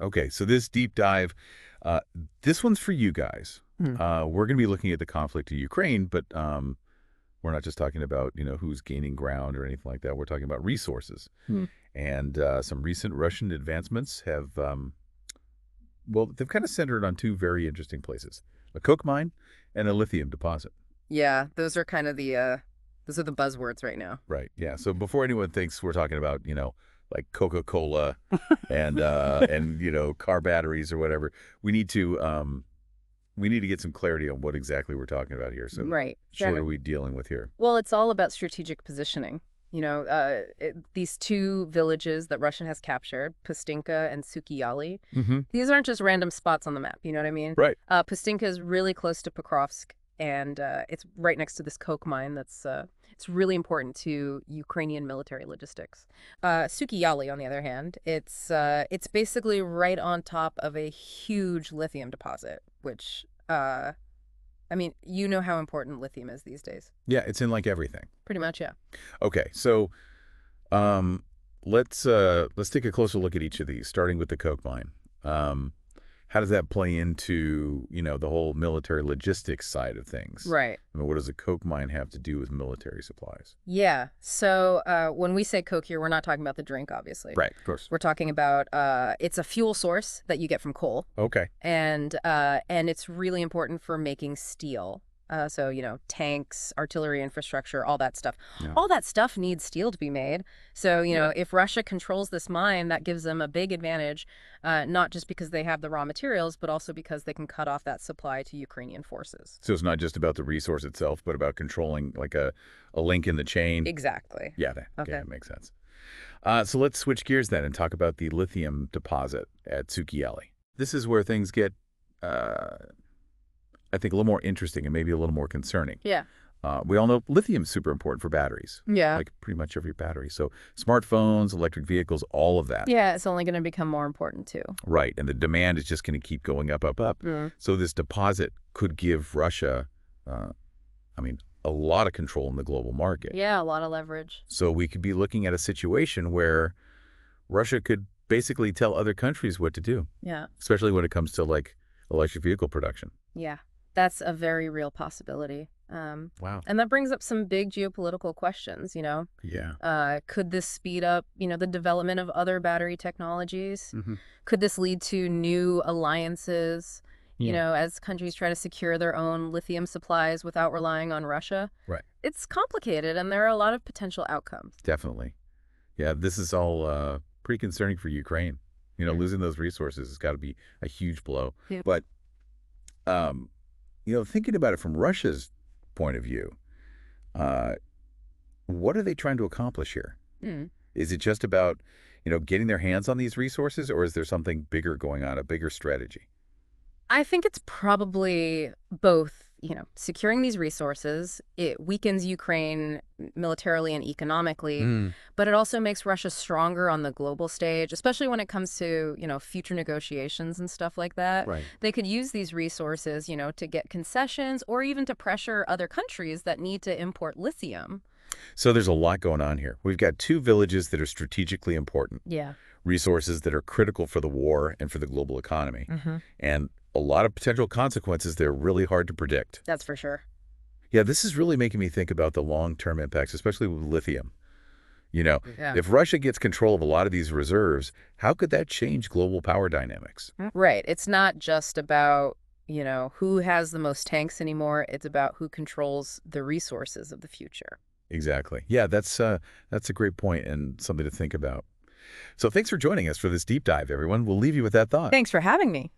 Okay, so this deep dive, uh, this one's for you guys. Hmm. We're going to be looking at the conflict in Ukraine, but we're not just talking about, who's gaining ground or anything like that. We're talking about resources. Hmm. And some recent Russian advancements have, well, they've kind of centered on two very interesting places, a coke mine and a lithium deposit. Yeah, those are kind of those are the buzzwords right now. Right. Yeah. So before anyone thinks we're talking about, like Coca-Cola and car batteries or whatever, we need to get some clarity on what exactly we're talking about here. So Right. what are we dealing with here? Well, it's all about strategic positioning. These two villages that Russia has captured, Poustynka and Sukhi Yaly, Mm-hmm. these aren't just random spots on the map. You know what I mean? Right. Poustynka is really close to Pokrovsk, and it's right next to this coke mine that's it's really important to Ukrainian military logistics. Sukhi Yaly, on the other hand, it's basically right on top of a huge lithium deposit, which I mean, you know how important lithium is these days. Yeah, it's in like everything. Pretty much, yeah. Okay, so um, let's take a closer look at each of these, starting with the coke mine. How does that play into the whole military logistics side of things? Right. I mean, what does a coke mine have to do with military supplies? Yeah. So when we say coke here, we're not talking about the drink, obviously. Right, of course. We're talking about it's a fuel source that you get from coal, Okay. and it's really important for making steel. So, tanks, artillery infrastructure, all that stuff. Yeah. All that stuff needs steel to be made. So, if Russia controls this mine, that gives them a big advantage, not just because they have the raw materials, but also because they can cut off that supply to Ukrainian forces. So it's not just about the resource itself, but about controlling like a link in the chain. Exactly. Yeah, Okay. that makes sense. So let's switch gears then and talk about the lithium deposit at Sukhi Yaly. This is where things get, I think, a little more interesting and maybe a little more concerning. Yeah. We all know lithium's super important for batteries. Yeah. Like pretty much every battery. So smartphones, electric vehicles, all of that. Yeah, it's only going to become more important too. Right. And the demand is just going to keep going up, up, up. Mm. So this deposit could give Russia, a lot of control in the global market. Yeah, a lot of leverage. So we could be looking at a situation where Russia could basically tell other countries what to do, Yeah. especially when it comes to like electric vehicle production. Yeah, that's a very real possibility. Wow. And that brings up some big geopolitical questions, Yeah. Could this speed up, the development of other battery technologies? Mm-hmm. Could this lead to new alliances, Yeah. as countries try to secure their own lithium supplies without relying on Russia? Right. It's complicated, and there are a lot of potential outcomes. Definitely. Yeah, this is all pretty concerning for Ukraine. Losing those resources has got to be a huge blow. Yeah. But, thinking about it from Russia's point of view, what are they trying to accomplish here? Mm. Is it just about, getting their hands on these resources, or is there something bigger going on, a bigger strategy? I think it's probably both. Securing these resources, it weakens Ukraine militarily and economically, but it also makes Russia stronger on the global stage, especially when it comes to, future negotiations and stuff like that. Right. They could use these resources, to get concessions or even to pressure other countries that need to import lithium. So there's a lot going on here. We've got two villages that are strategically important, Yeah. resources that are critical for the war and for the global economy. Mm-hmm. And a lot of potential consequences that are really hard to predict. That's for sure. Yeah, this is really making me think about the long-term impacts, especially with lithium. Yeah. If Russia gets control of a lot of these reserves, how could that change global power dynamics? Right. It's not just about, who has the most tanks anymore. It's about who controls the resources of the future. Exactly. Yeah, that's a great point and something to think about. So thanks for joining us for this deep dive, everyone. We'll leave you with that thought. Thanks for having me.